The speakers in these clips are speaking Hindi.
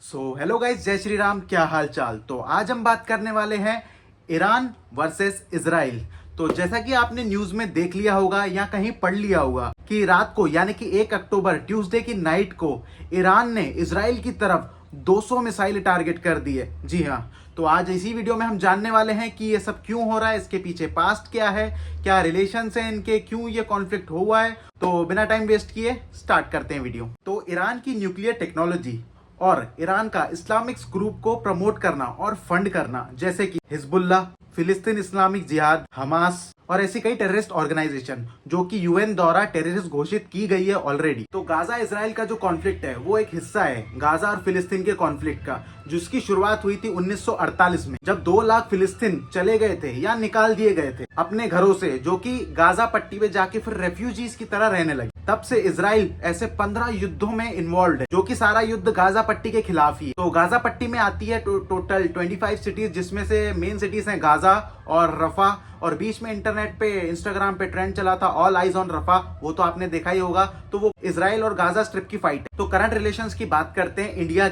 हेलो गाइस, जय श्री राम। क्या हाल चाल। तो आज हम बात करने वाले हैं ईरान वर्सेस इजराइल। तो जैसा कि आपने न्यूज में देख लिया होगा या कहीं पढ़ लिया होगा कि रात को यानी कि 1 अक्टूबर ट्यूसडे की नाइट को ईरान ने इजराइल की तरफ 200 मिसाइल टारगेट कर दिए। जी हाँ, तो आज इसी वीडियो में हम जानने वाले हैं कि ये सब क्यों हो रहा है, इसके पीछे पास्ट क्या है, क्या रिलेशन है इनके, क्यों ये कॉन्फ्लिक्ट हुआ है। तो बिना टाइम वेस्ट किए स्टार्ट करते हैं वीडियो। तो ईरान की न्यूक्लियर टेक्नोलॉजी और ईरान का इस्लामिक ग्रुप को प्रमोट करना और फंड करना, जैसे कि हिजबुल्लाह, फिलिस्तीन इस्लामिक जिहाद, हमास और ऐसी कई टेररिस्ट ऑर्गेनाइजेशन जो कि यूएन द्वारा टेररिस्ट घोषित की गई है ऑलरेडी। तो गाजा इसराइल का जो कॉन्फ्लिक्ट है वो एक हिस्सा है गाजा और फिलिस्तीन के कॉन्फ्लिक्ट का, जिसकी शुरुआत हुई थी 1948 में, जब 2 लाख फिलिस्तीन चले गए थे या निकाल दिए गए थे अपने घरों से, जो कि गाजा पट्टी में जाके फिर रेफ्यूजीज की तरह रहने लगे। तब से इजराइल ऐसे 15 युद्धों में इन्वॉल्व है, जो कि सारा युद्ध गाजा पट्टी के खिलाफ ही है। तो गाजा पट्टी में आती है टोटल 25 सिटीज, जिसमें से मेन सिटीज हैं गाजा और रफा, और बीच में इंटरनेट पे इंस्टाग्राम पे ट्रेंड चला था ऑल आइज ऑन रफा, वो तो आपने देखा ही होगा। तो वो इजराइल और गाजा स्ट्रिप की फाइट है। तो करंट रिलेशंस की बात करते हैं इंडिया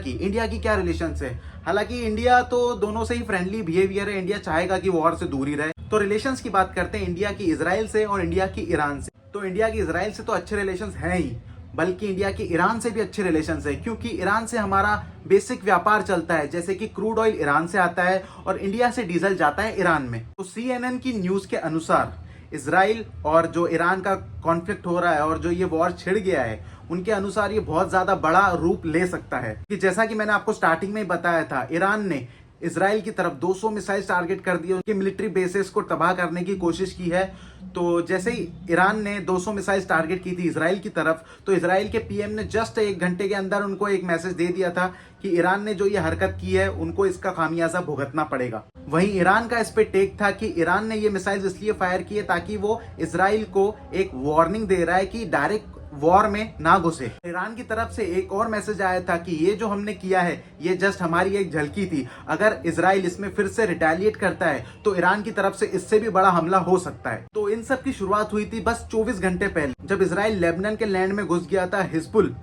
की क्या रिलेशंस है। हालांकि इंडिया तो दोनों से ही फ्रेंडली बिहेवियर है, इंडिया चाहेगा कि वॉर से दूर ही रहे। तो रिलेशंस की बात करते हैं इंडिया की इजराइल से और इंडिया की ईरान से। तो इंडिया की इजराइल से तो अच्छे रिलेशंस हैं ही, बल्कि इंडिया के ईरान से भी अच्छे रिलेशंस है, क्योंकि ईरान से हमारा बेसिक व्यापार चलता है, जैसे कि क्रूड ऑयल ईरान से आता है और इंडिया से डीजल जाता है ईरान में। तो CNN की न्यूज के अनुसार इजराइल और जो ईरान का कॉन्फ्लिक्ट हो रहा है और जो ये वॉर छिड़ गया है, उनके अनुसार ये बहुत ज्यादा बड़ा रूप ले सकता है। कि जैसा कि मैंने आपको स्टार्टिंग में बताया था, ईरान ने इजराइल की तरफ 200 मिसाइल टारगेट कर दिए, उनके मिलिट्री बेसेस को तबाह करने की कोशिश की है। तो जैसे ही ईरान ने 200 मिसाइल टारगेट की थी इजराइल की तरफ, तो इजराइल के पीएम ने जस्ट 1 घंटे के अंदर उनको एक मैसेज दे दिया था कि ईरान ने जो ये हरकत की है उनको इसका खामियाजा भुगतना पड़ेगा। वहीं ईरान का इस पे टेक था कि ईरान ने ये मिसाइल इसलिए फायर किए ताकि वो इजराइल को एक वार्निंग दे रहा है कि डायरेक्ट वॉर में ना घुसे। ईरान की तरफ से एक और मैसेज आया था कि ये जो हमने किया है ये जस्ट हमारी एक झलकी थी, अगर इजराइल इसमें फिर से रिटेलिएट करता है तो ईरान की तरफ से इससे भी बड़ा हमला हो सकता है। तो इन सब की शुरुआत हुई थी बस 24 घंटे पहले, जब इजराइल लेबनान के लैंड में घुस गया था। हिजबुल,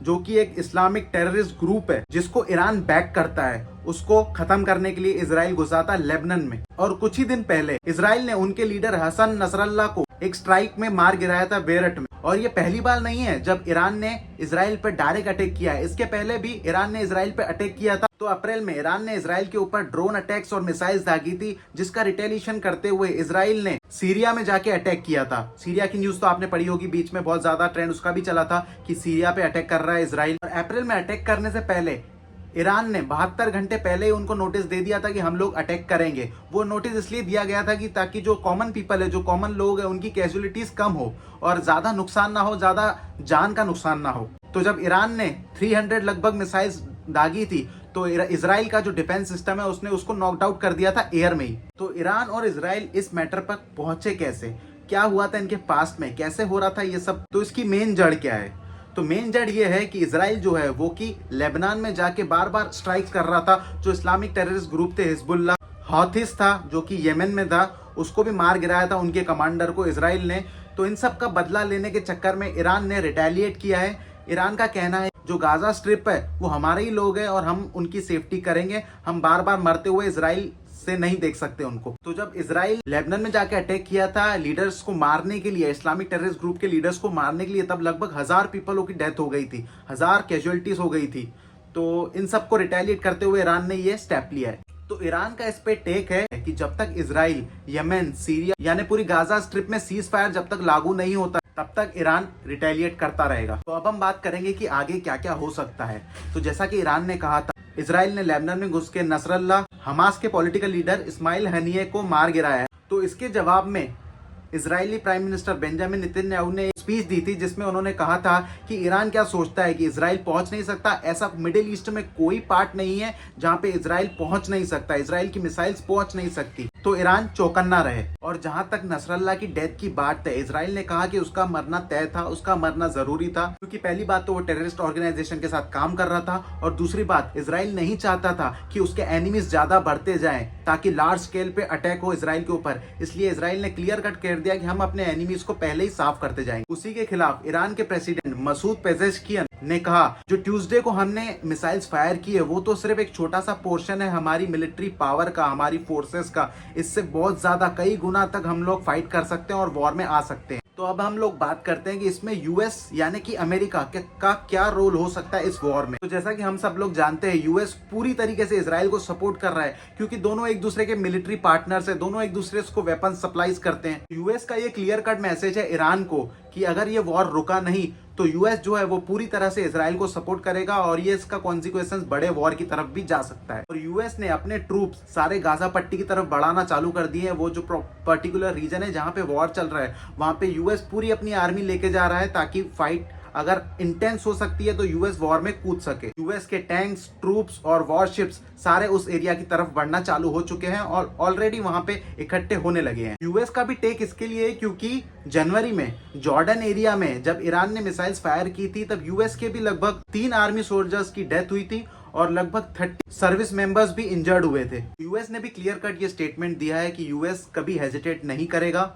जो कि एक इस्लामिक टेररिस्ट ग्रुप है जिसको ईरान बैक करता है, उसको खत्म करने के लिए इजराइल घुसा था लेबनान में। और कुछ ही दिन पहले इजराइल ने उनके लीडर हसन नसरल्ला को एक स्ट्राइक में मार गिराया था बेरट में। और ये पहली बार नहीं है जब ईरान ने इजराइल पर डायरेक्ट अटैक किया है, इसके पहले भी ईरान ने इजराइल पर अटैक किया था। तो अप्रैल में ईरान ने इजराइल के ऊपर ड्रोन अटैक्स और मिसाइल्स दागी थी, जिसका रिटेलिएशन करते हुए इजराइल ने सीरिया में जाके अटैक किया था। सीरिया की न्यूज तो आपने पढ़ी होगी, बीच में बहुत ज्यादा ट्रेंड उसका भी चला था कि सीरिया पे अटैक कर रहा है इजराइल। और अप्रैल में अटैक करने से पहले ईरान ने 72 घंटे पहले ही उनको नोटिस दे दिया था कि हम लोग अटैक करेंगे। वो नोटिस इसलिए दिया गया था कि ताकि जो कॉमन पीपल है, जो कॉमन लोग है, उनकी कैजुअलिटीज कम हो और ज्यादा नुकसान ना हो, ज्यादा जान का नुकसान ना हो। तो जब ईरान ने 300 लगभग मिसाइल्स दागी थी, तो इजराइल का जो डिफेंस सिस्टम है उसने उसको नॉकड आउट कर दिया था एयर में ही। तो ईरान और इजराइल इस मैटर पर पहुंचे कैसे, क्या हुआ था इनके पास्ट में, कैसे हो रहा था ये सब, तो इसकी मेन जड़ क्या है। तो मेन जड़ ये है कि इजराइल जो है वो कि लेबनान में जाके बार बार स्ट्राइक्स कर रहा था। जो इस्लामिक टेररिस्ट ग्रुप थे हिजबुल्लाह, हौथिस था जो कि यमन में था, उसको भी मार गिराया था उनके कमांडर को इजराइल ने। तो इन सब का बदला लेने के चक्कर में ईरान ने रिटेलिएट किया है। ईरान का कहना है जो गाजा स्ट्रिप है वो हमारे ही लोग हैं और हम उनकी सेफ्टी करेंगे, हम बार बार मरते हुए इजराइल से नहीं देख सकते उनको। तो जब इजराइल लेबनान में जाके अटैक किया था लीडर्स को मारने के लिए, इस्लामिक टेररिस्ट ग्रुप के लीडर्स को मारने के लिए, तब लगभग 1000 पीपलों की डेथ हो गई थी, 1000 कैजुअलिटीज हो गई थी। तो इन सबको रिटेलिएट करते हुए ईरान ने ये स्टेप लिया है। तो ईरान का इस पे टेक है कि जब तक इजराइल, यमन, सीरिया यानी पूरी गाजा स्ट्रिप में सीज फायर जब तक लागू नहीं होता तब तक ईरान रिटेलिएट करता रहेगा। तो अब हम बात करेंगे कि आगे क्या क्या हो सकता है। तो जैसा कि ईरान ने कहा था, इजराइल ने लेबनान में घुस के नसरल्ला, हमास के पॉलिटिकल लीडर इस्माइल हनिये को मार गिराया है। तो इसके जवाब में Israeli prime minister Benjamin Netanyahu ने स्पीच दी थी, जिसमें उन्होंने कहा था कि ईरान क्या सोचता है कि इजराइल पहुंच नहीं सकता। ऐसा मिडिल ईस्ट में कोई पार्ट नहीं है जहां पे इजराइल पहुंच नहीं सकता, इजराइल की मिसाइल्स पहुंच नहीं सकती। तो ईरान चौकन्ना रहे। और जहां तक नसरल्ला की डेथ की बात है, इजराइल ने कहा कि उसका मरना तय था, उसका मरना जरूरी था, क्योंकि पहली बात तो वो टेररिस्ट ऑर्गेनाइजेशन के साथ काम कर रहा था, और दूसरी बात इजराइल नहीं चाहता था कि उसके एनिमीज ज्यादा बढ़ते जाएं ताकि लार्ज स्केल पे अटैक हो इजराइल के ऊपर। इसलिए इजराइल ने क्लियर कट कह दिया कि हम अपने एनिमीज को पहले ही साफ करते जाएंगे। उसी के खिलाफ ईरान के प्रेसिडेंट मसूद पेजेश्कियन ने कहा जो ट्यूसडे को हमने मिसाइल्स फायर किए वो तो सिर्फ एक छोटा सा पोर्शन है हमारी मिलिट्री पावर का, हमारी फोर्सेस का। इससे बहुत ज्यादा कई गुना तक हम लोग फाइट कर सकते हैं और वॉर में आ सकते हैं। तो अब हम लोग बात करते हैं कि इसमें यूएस यानी कि अमेरिका का क्या रोल हो सकता है इस वॉर में। तो जैसा कि हम सब लोग जानते हैं यूएस पूरी तरीके से इजराइल को सपोर्ट कर रहा है, क्योंकि दोनों एक दूसरे के मिलिट्री पार्टनर्स है, दोनों एक दूसरे को वेपन सप्लाईज करते हैं। यूएस का ये क्लियर कट मैसेज है ईरान को कि अगर ये वॉर रुका नहीं तो यूएस जो है वो पूरी तरह से इजराइल को सपोर्ट करेगा और ये इसका कॉन्सिक्वेंसेस बड़े वॉर की तरफ भी जा सकता है। और यूएस ने अपने ट्रूप्स सारे गाजा पट्टी की तरफ बढ़ाना चालू कर दिए हैं। वो जो पर्टिकुलर रीजन है जहां पे वॉर चल रहा है वहां पे यूएस पूरी अपनी आर्मी लेके जा रहा है ताकि फाइट अगर इंटेंस हो सकती है तो यूएस वॉर में कूद सके। यूएस के टैंक्स, ट्रूप्स और वॉरशिप्स सारे उस एरिया की तरफ बढ़ना चालू हो चुके हैं और ऑलरेडी वहां पे इकट्ठे होने लगे हैं। यूएस का भी टेक इसके लिए है क्योंकि जनवरी में जॉर्डन एरिया में जब ईरान ने मिसाइल्स फायर की थी तब यूएस के भी लगभग 3 आर्मी सोल्जर्स की डेथ हुई थी और लगभग 30 सर्विस मेंबर्स भी इंजर्ड हुए थे। यूएस ने भी क्लियर कट ये स्टेटमेंट दिया है कि यूएस कभी हेजिटेट नहीं करेगा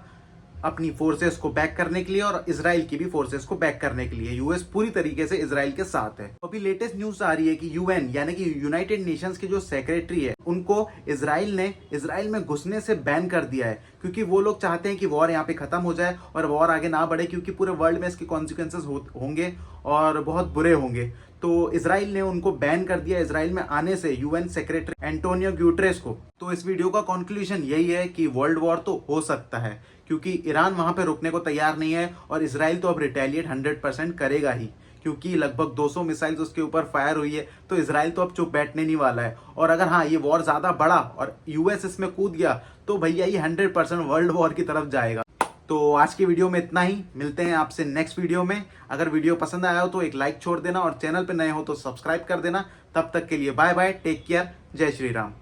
अपनी फोर्सेस को बैक करने के लिए और इजराइल की भी फोर्सेस को बैक करने के लिए। यूएस पूरी तरीके से इजराइल के साथ है। अभी लेटेस्ट न्यूज आ रही है कि यूएन यानी कि यूनाइटेड नेशंस के जो सेक्रेटरी है उनको इजराइल ने इजराइल में घुसने से बैन कर दिया है, क्योंकि वो लोग चाहते हैं कि वॉर यहाँ पे खत्म हो जाए और वॉर आगे ना बढ़े, क्योंकि पूरे वर्ल्ड में इसके कॉन्सिक्वेंसेस होंगे और बहुत बुरे होंगे। तो इजराइल ने उनको बैन कर दिया इजराइल में आने से, यूएन सेक्रेटरी एंटोनियो ग्यूटेरेस को। तो इस वीडियो का कंक्लूजन यही है कि वर्ल्ड वॉर तो हो सकता है, क्योंकि ईरान वहां पे रुकने को तैयार नहीं है और इजराइल तो अब रिटेलिएट 100% करेगा ही, क्योंकि लगभग 200 मिसाइल्स उसके ऊपर फायर हुई है। तो इजराइल तो अब चुप बैठने नहीं वाला है। और अगर हाँ ये वॉर ज्यादा बढ़ा और यूएस इसमें कूद गया तो भैया ये 100% वर्ल्ड वॉर की तरफ जाएगा। तो आज की वीडियो में इतना ही, मिलते हैं आपसे नेक्स्ट वीडियो में। अगर वीडियो पसंद आया हो तो एक लाइक छोड़ देना और चैनल पे नए हो तो सब्सक्राइब कर देना। तब तक के लिए बाय बाय, टेक केयर, जय श्री राम।